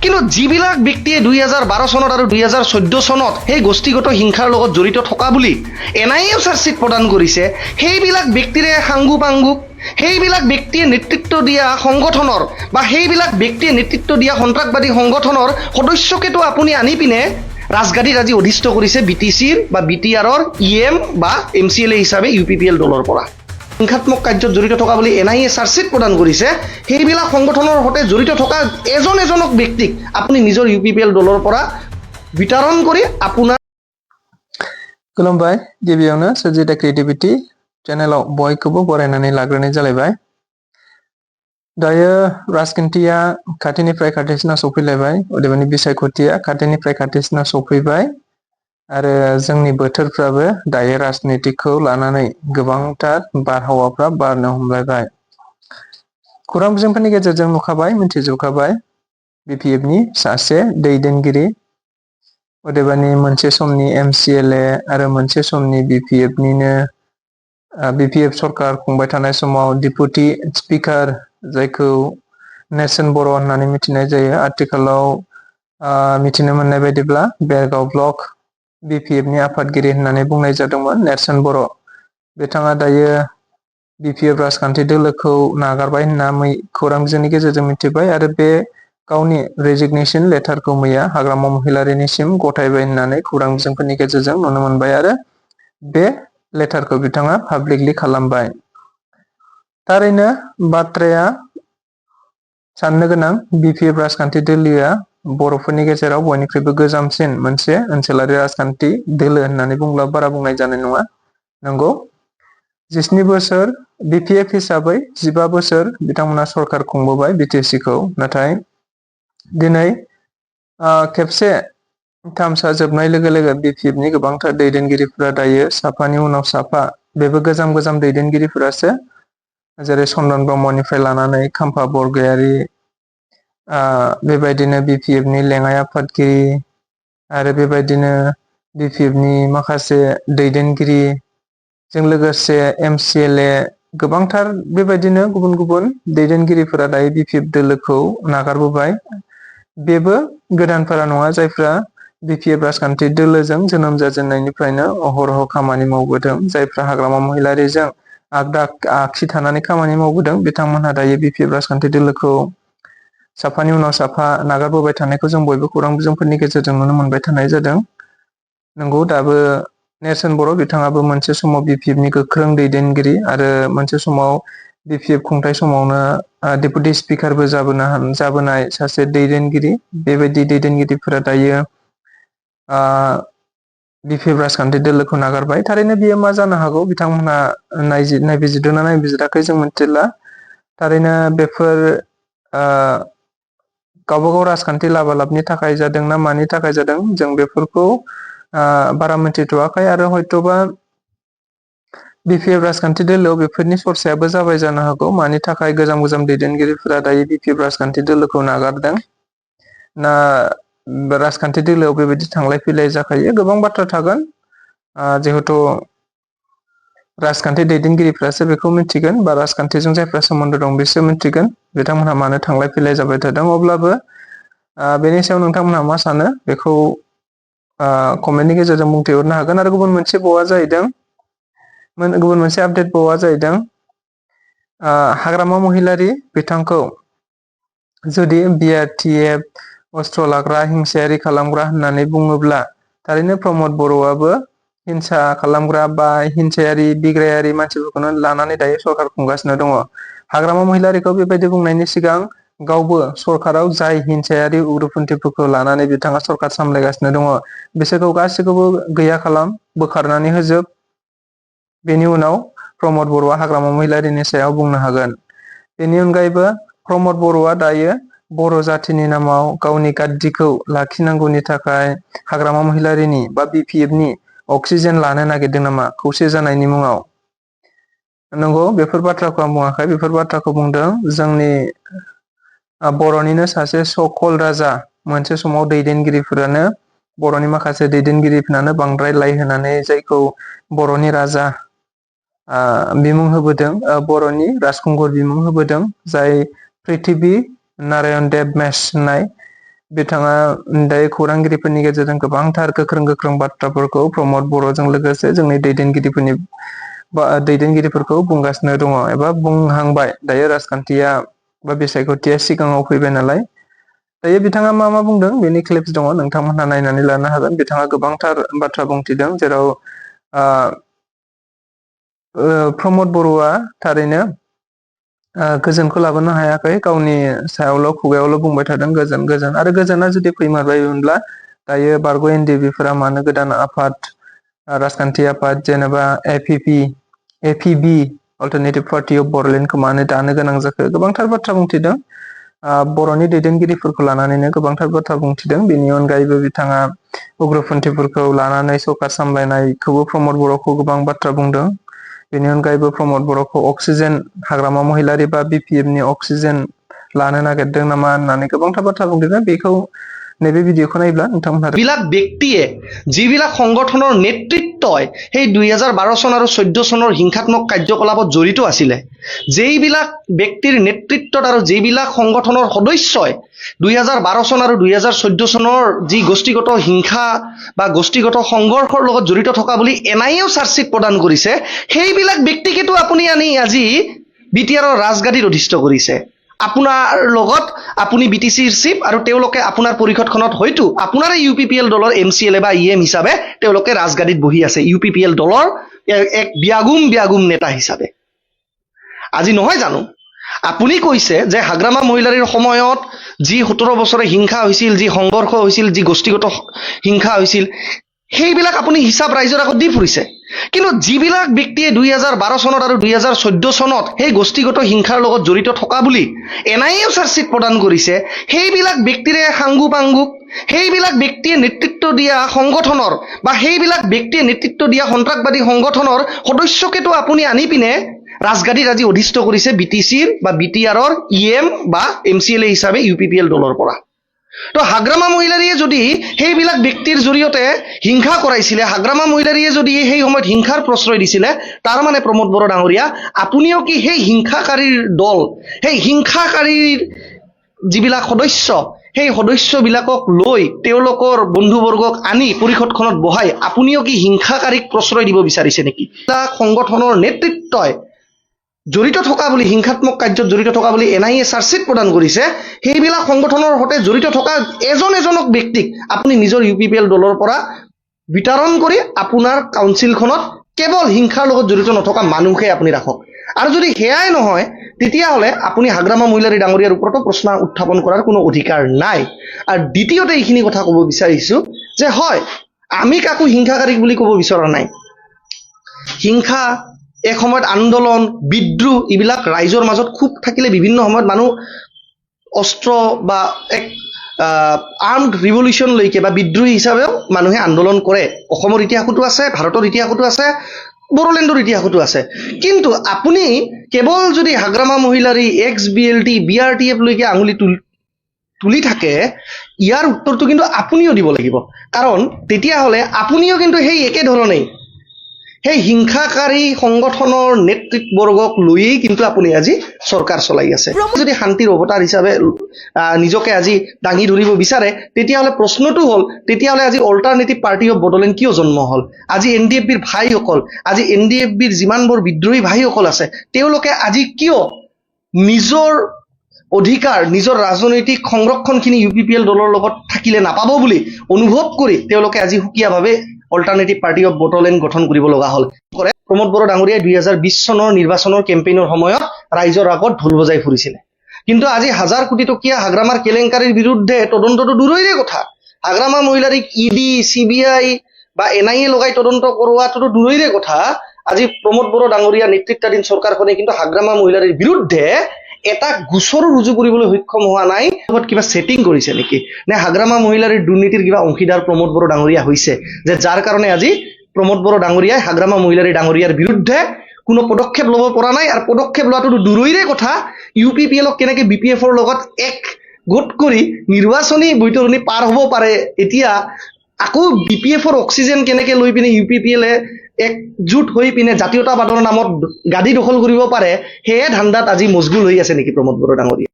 কিন্তু যিবিলাক ব্যক্তিয়ে 2012 চনত আৰু 2014 চনত সেই গোষ্ঠীগত হিংসাৰ লগত জড়িত থকা বুলি NIA চাৰ্জশ্বিট প্ৰদান কৰিছে, সেইবিলাক ব্যক্তিৰে সাংগু পাংগুক, সেইবিলাক ব্যক্তিয়ে নেতৃত্ব দিয়া সংগঠনৰ বা সেইবিলাক ব্যক্তিয়ে নেতৃত্ব দিয়া সন্ত্ৰাসবাদী সংগঠনৰ সদস্যকেতো আপুনি আনি পিনে ৰাজগাদীত আজি অধিষ্ঠ কৰিছে BTCৰ বা BTRৰ EM বা MCLA হিচাপে UPPL দলৰ পৰা। হিংসাত্মক কাৰ্যত জড়িত থকা বুলি NIA চাৰ্জশ্বিট প্ৰদান কৰিছে, সেইবিলাক সংগঠনৰ সৈতে জড়িত থকা এজনক ব্যক্তিক আপুনি নিজৰ UPPL দলৰ পৰা বিতৰণ কৰি আপোনাৰ खुलुमबाय गिबियावनो सोरजिथा क्रिएटिभिटी चेनेलाव बयखौबो बरायनानै लाग्रोनाय जालायबाय। दायो राजखान्थिया खाथिनिफ्राय खाथिसिनाव सफैलायबाय, अदेबानि बिसायख'थिया खाथिनिफ्राय खाथिसिनाव सफैबाय आरो जोंनि बोथोरफ्राबो दायो राजनितिखौ लानानै गोबांथार बारहावाफ्रा बारनो हमलायबाय। खौरां बिजोंफोरनि गेजेरजों नुखाबाय, मिथिजोबखाबाय BPFनि सासे दैदेनगिरि, अदेबानि मोनसे समनि MCLA आरो मोनसे समनि BPF सरकार खुंबाय थानाय समाव डिपुटि स्पिकार जायखौ नेरसोन बर' होननानै मिथिनाय जायो, आथिखालाव मिथिनो मोननाय बायदिब्ला बेरगाव ब्लक BPFनि आफादगिरि होननानै बुंनाय जादोंमोन नेरसोन बर'। बिथाङा दायो BPF राजखान्थि दोलोखौ नागारबाय होनना खौरां बिजोंनि गेजेरजों मिथिबाय आरो बे गावनि रेजिगनेशन लेटारखौ मैया हाग्रामा महिलारिनिसिम गथायबाय होननानै खौरां बिजोंफोरनि गेजेरजों नुनो मोनबाय आरो बे लेटारखौ बिथाङा पाब्लिकलि खालामबाय। थारैनो बाथ्राया साननो गोनां, BPF राजखान्थि दोलोआ बर'फोरनि गेजेराव बयनिख्रुइबो गोजामसिन मोनसे ओनसोलारि राजखान्थि दोलो होननानै बुंब्ला बारा बुंनाय जानाय नङा। नंगौ, 17 बोसोर BPF हिसाबै 15 बोसोर बिथांमोना सरकार खुंबोबाय BTC-खौ, नाथाय दिनै खेबसे थामसा जोबनाय लोगो लोगो BPFनि गोबांथार दैदेनगिरिफोरा दायो साफानि उनाव साफा, बेबो गोजाम दैदेनगिरिफोरासो, जेरै चन्दन ब्रह्मनिफ्राय लानानै खाम्फा बरगयारी, बेबायदिनो BPFनि लेङाइ आफादगिरि आरो बेबायदिनो BPFनि माखासे दैदेनगिरिजों लोगोसे MCLA गोबांथार बेबायदिनो गुबुन गुबुन दैदेनगिरिफोरा दायो BPF दोलोखौ नागारबोबाय। बेबो गोदानफोरा नङा, जायफ्रा BPF राजखान्थि दोलोजों जोनोम जाजेननायनिफ्रायनो अहरह खामानि मावबोदों, जायफ्रा हाग्रामा महिलारिजों आगदा आगसि थानानै खामानि मावबोदों, बिथांमोनहा दायो BPF राजखान्थि दोलोखौ साफानि उनाव साफा नागारबोबाय थानायखौ जों बयबो खौरां बिजोंफोरनि गेजेरजों नुनो मोनबाय थानाय जादों। नंगौ, दाबो नेरसोन बर' बिथाङाबो मोनसे समाव BPFनि गोख्रों दैदेनगिरि आरो मोनसे समाव BPF खुंथाय समावनो डेपुटि स्पिकारबो जाबोनाय सासे दैदेनगिरि। बेबायदि दैदेनगिरिफोरा दायो BPF राजखान्थि दोलोखौ नागारबाय। थारैनो बियो मा जानो हागौ, बिथांमोनहा नायबिजिरदोंना नायबिजिराखै जों मिथिला। थारैनो बेफोर गावबागाव राजखान्थि लाबालाबनि थाखाय जादों ना मानि थाखाय जादों, जों बेफोरखौ बारा मिथिथ'वाखै आरो हयथ'बा BPF राजखान्थि दोलोआव बेफोरनि सरसायाबो जाबाय जानो हागौ। मानि थाखाय गोजाम दैदेनगिरिफोरा दायो BPF राजखान्थि दोलोखौ नागारदों ना राजखान्थि दोलोआव बेबायदि थांलाय फैलाय जाखायो, गोबां बाथ्रा थागोन। जिहेथु राजखान्थि दैदेनगिरिफ्रासो बेखौ मिथिगोन बा राजखान्थिजों जायफ्रा सोमोन्दो दं बिसोर मिथिगोन बिथांमोनहा मानो थांलाय फैलाय जाबाय थादों। अब्लाबो बेनि सायाव नोंथांमोनहा मा सानो बेखौ कमेन्टनि गेजेरजों बुंथिहरनो हागोन। आरो गुबुन मोनसे आपडेट बावा जाहैदों हाग्रामा महिलारि बिथांखौ जुदि BRTF अस्त्र लाग्रा हिंसायारि खालामग्रा होननानै बुङोब्ला थारैनो प्रमद बर'आबो हिंसा खालामग्रा बा हिंसायारि बिग्रायारि मानसिफोरखौनो लानानै दायो सरकार खुंगासिनो दङ। हाग्रामा महिलारिखौ बेबायदि बुंनायनि सिगां गावबो सरकाराव जाय हिंसायारि उग्रपन्थिफोरखौ लानानै बिथाङा सरकार सामलायगासिनो दङ बिसोरखौ गासैखौबो गैया खालाम, बोखारनानै होजोब, बेनि उनाव प्रमद बर'आ हाग्रामा महिलारिनि सायाव बुंनो हागोन। बेनि अनगायैबो प्रमद बर'आ दायो बर' जाथिनि नामाव गावनि गाद्दिखौ लाखिनांगौनि थाखाय हाग्रामा महिलारिनि बा BPFनि अक्सिजेन लानो नागिरदों नामा खौसे जानायनि मुङाव? नंगौ, बेफोर बाथ्राखौ आं बुङाखै, बेफोर बाथ्राखौ बुंदों जोंनि बर'निनो सासे सकल राजा, मोनसे समाव दैदेनगिरिफोरानो बर'नि माखासे दैदेनगिरिफोरानो बांद्राय लाइ होनानै जायखौ बर'नि राजा बिमुं होबोदों, बर'नि राजखुंगुर बिमुं होबोदों, जाय पृथ्वी नारायण देब मेस होननाय बिथाङा दायो खौरांगिरिफोरनि गेजेरजों गोबांथार गोख्रों बाथ्राफोरखौ प्रमद बर'जों लोगोसे जोंनि दैदेनगिरिफोरखौ बुंगासिनो दङ एबा बुंहांबाय। दायो राजखान्थिया बा बिसायख'थिया सिगाङाव फैबाय नालाय दायो बिथाङा मा बुंदों बेनि क्लिप्स दङ, नोंथांमोनहा नायनानै लानो हागोन। बिथाङा गोबांथार बाथ्रा बुंथिदों, जेराव प्रमद बर'आ थारैनो गोजोनखौ लाबोनो हायाखै, गावनि सायावल' खुगायावल' बुंबाय थादों गोजोन आरो गोजोना जुदि फैमारबायमोनब्ला दायो बारग' एनडिएफबिफोरा मानो गोदान आफाद राजखान्थि आफाद जेनेबा एपिबि अल्टारनेटिभ पार्टी अफ बर'लेण्डखौ मानो दानो गोनां जाखो, गोबांथार बाथ्रा बुंथिदों। बर'नि दैदेनगिरिफोरखौ लानानैनो गोबांथार बाथ्रा बुंथिदों। बेनि अनगायैबो बिथाङा उग्रपन्थीफोरखौ लानानै सरकार सामलायनायखौबो प्रमद बर'खौ गोबां बाथ्रा बुंदों। बेनि अनगायैबो प्रमद बर'खौ अक्सिजेन हाग्रामा महिलारि बा बिपिएफनि अक्सिजेन लानो नागिरदों नामा होननानै गोबांथार बाथ्रा बुंदों। बेखौ नैबे भिडिअखौ नायोब्ला नोंथांमोनहा বিলাক ব্যক্তিয়ে যিবিলাক সংগঠনৰ নেতৃত্বই সেই 2012 চন আৰু 14 চনৰ হিংসাত্মক কাৰ্যকলাপত জড়িত আছিলে, যেইবিলাক ব্যক্তিৰ নেতৃত্বত আৰু যিবিলাক সংগঠনৰ সদস্যই 2012 চন আৰু 2014 চনৰ যি গোষ্ঠীগত হিংসা বা গোষ্ঠীগত সংঘৰ্ষৰ লগত জড়িত থকা বুলি এনআইএও চাৰ্জশ্বিট প্ৰদান কৰিছে, সেইবিলাক ব্যক্তিকেতো আপুনি আনি আজি বিটিআৰৰ ৰাজগাদীত অধিষ্ঠ কৰিছে। আপোনাৰ লগত আপুনি বিটিচিৰ চিফ আৰু তেওঁলোকে আপোনাৰ পৰিষদখনত হয়তো আপোনাৰে ইউপিপিএল দলৰ এমচিএলএ বা ইএম হিচাপে তেওঁলোকে ৰাজগাদীত বহি আছে, ইউপিপিএল দলৰ এক ব্যাগুম নেতা হিচাপে। আজি নহয় জানো আপুনি কৈছে যে হাগ্ৰামা মহিলাৰীৰ সময়ত যি 17 বছৰে হিংসা হৈছিল, যি সংঘৰ্ষ হৈছিল, যি গোষ্ঠীগত হিংসা হৈছিল, সেইবিলাক আপুনি হিচাপ ৰাইজৰ আগত দি ফুৰিছে। কিন্তু যিবিলাক ব্যক্তিয়ে 2012 চনত আৰু 2014 চনত সেই গোষ্ঠীগত হিংসাৰ লগত জড়িত থকা বুলি এনআইএও চাৰ্জশ্বিট প্ৰদান কৰিছে, সেইবিলাক ব্যক্তিৰে সাংগু পাংগুক, সেইবিলাক ব্যক্তিয়ে নেতৃত্ব দিয়া সংগঠনৰ বা সেইবিলাক ব্যক্তিয়ে নেতৃত্ব দিয়া সন্ত্ৰাসবাদী সংগঠনৰ সদস্যকেতো আপুনি আনি পিনে ৰাজগাদীত আজি অধিষ্ঠ কৰিছে বিটিচিৰ বা বিটিআৰৰ ইএম বা এমচিএলএ হিচাপে ইউপিপিএল দলৰ পৰা। তো হাগ্ৰামা মহিলাৰীয়ে যদি সেইবিলাক ব্যক্তিৰ জৰিয়তে হিংসা কৰাইছিলে, হাগ্ৰামা মহিলাৰীয়ে যদি সেই সময়ত হিংসাৰ প্ৰশ্ৰয় দিছিলে, তাৰ মানে প্ৰমোদ বড়ো ডাঙৰীয়া আপুনিও কি সেই হিংসাকাৰীৰ দল, সেই হিংসাকাৰীৰ যিবিলাক সদস্য, সেই সদস্যবিলাকক লৈ তেওঁলোকৰ বন্ধুবৰ্গক আনি পৰিষদখনত বহাই আপুনিও কি হিংসাকাৰীক প্ৰশ্ৰয় দিব বিচাৰিছে নেকি? সংগঠনৰ নেতৃত্বই জড়িত থকা বুলি, হিংসাত্মক কাৰ্যত জড়িত থকা বুলি এনআইএ চাৰ্জশ্বিট প্ৰদান কৰিছে, সেইবিলাক সংগঠনৰ সৈতে জড়িত থকা এজনক ব্যক্তিক আপুনি নিজৰ ইউপিপিএল দলৰ পৰা বিতৰণ কৰি আপোনাৰ কাউন্সিলখনত কেৱল হিংসাৰ লগত জড়িত নথকা মানুহে আপুনি ৰাখক। আৰু যদি সেয়াই নহয় তেতিয়াহ'লে আপুনি হাগ্ৰামা মহিলাৰী ডাঙৰীয়াৰ ওপৰতো প্ৰশ্ন উত্থাপন কৰাৰ কোনো অধিকাৰ নাই। আৰু দ্বিতীয়তে এইখিনি কথা ক'ব বিচাৰিছোঁ যে হয়, আমি কাকো হিংসাকাৰীক বুলি ক'ব বিচৰা নাই। হিংসা এক সময়ত আন্দোলন, বিদ্ৰোহ এইবিলাক ৰাইজৰ মাজত খুব থাকিলে বিভিন্ন সময়ত মানুহ অস্ত্ৰ বা এক আৰ্মড ৰিভলিউশ্যনলৈকে বা বিদ্ৰোহী হিচাপেও মানুহে আন্দোলন কৰে। অসমৰ ইতিহাসতো আছে, ভাৰতৰ ইতিহাসতো আছে, বড়োলেণ্ডৰ ইতিহাসতো আছে। কিন্তু আপুনি কেৱল যদি হাগ্ৰামা মহিলাৰী, এক্স বিএলটি, বিআৰটিএফ লৈকে আঙুলি তুলি থাকে, ইয়াৰ উত্তৰটো কিন্তু আপুনিও দিব লাগিব। কাৰণ তেতিয়াহ'লে আপুনিও কিন্তু সেই একেধৰণেই সেই হিংসাকাৰী সংগঠনৰ নেতৃত্ববৰ্গক লৈয়েই কিন্তু আপুনি আজি চৰকাৰ চলাই আছে। যদি শান্তিৰ অৱতাৰ হিচাপে নিজকে আজি দাঙি ধৰিব বিচাৰে, তেতিয়াহ'লে প্ৰশ্নটো হ'ল, তেতিয়াহ'লে আজি অল্টাৰনেটিভ পাৰ্টি অফ বড়োলেণ্ড কিয় জন্ম হ'ল? আজি এনডিএফবিৰ ভাইসকল, আজি এনডিএফবিৰ যিমানবোৰ বিদ্ৰোহী ভাইসকল আছে, তেওঁলোকে আজি কিয় নিজৰ অধিকাৰ, নিজৰ ৰাজনৈতিক সংৰক্ষণখিনি ইউপিপিএল দলৰ লগত থাকিলে নাপাব বুলি অনুভৱ কৰি তেওঁলোকে আজি সুকীয়াভাৱে অল্টাৰনেটিভ পাৰ্টি অফ বড়োলেণ্ড গঠন কৰিব লগা হ'ল। প্ৰমোদ বড়ো ডাঙৰীয়াই 2020 চনৰ নিৰ্বাচনৰ কেম্পেইনৰ সময়ত ৰাইজৰ আগত ঢোল বজাই ফুৰিছিলে। কিন্তু আজি 1000 কোটি টকীয়া হাগ্ৰামাৰ কেলেংকাৰীৰ বিৰুদ্ধে তদন্তটো দূৰৈৰে কথা। হাগ্ৰামা মহিলাৰীক ইডি, চিবিআই বা এনআইএ লগাই তদন্ত কৰোৱাটোতো দূৰৈৰে কথা। আজি প্ৰমোদ বড়ো ডাঙৰীয়া নেতৃত্বাধীন চৰকাৰখনে কিন্তু হাগ্ৰামা মহিলাৰীৰ বিৰুদ্ধে এটা গোচৰো ৰুজু কৰিবলৈ সক্ষম হোৱা নাই। কিবা ছেটিং কৰিছে নেকি? নে হাগ্ৰামা মহিলাৰীৰ দুৰ্নীতিৰ কিবা অংশীদাৰ প্ৰমোদ বড়ো ডাঙৰীয়া হৈছে, যে যাৰ কাৰণে আজি প্ৰমোদ বড়ো ডাঙৰীয়াই হাগ্ৰামা মহিলাৰী ডাঙৰীয়াৰ বিৰুদ্ধে কোনো পদক্ষেপ ল'ব পৰা নাই? আৰু পদক্ষেপ লোৱাটোতো দূৰৈৰে কথা, ইউপিপিএলক কেনেকৈ বিপিএফৰ লগত এক গোট কৰি নিৰ্বাচনী বৈতৰণি পাৰ হ'ব পাৰে, এতিয়া আকৌ বিপিএফৰ অক্সিজেন কেনেকৈ লৈ পিনে ইউপিপিএলে একজোট হৈ পিনে জাতীয়তাবাদৰ নামত গাদী দখল কৰিব পাৰে, সেয়ে ধান্দাত আজি মজগুল হৈ আছে নেকি প্ৰমোদ বড়ো ডাঙৰীয়া?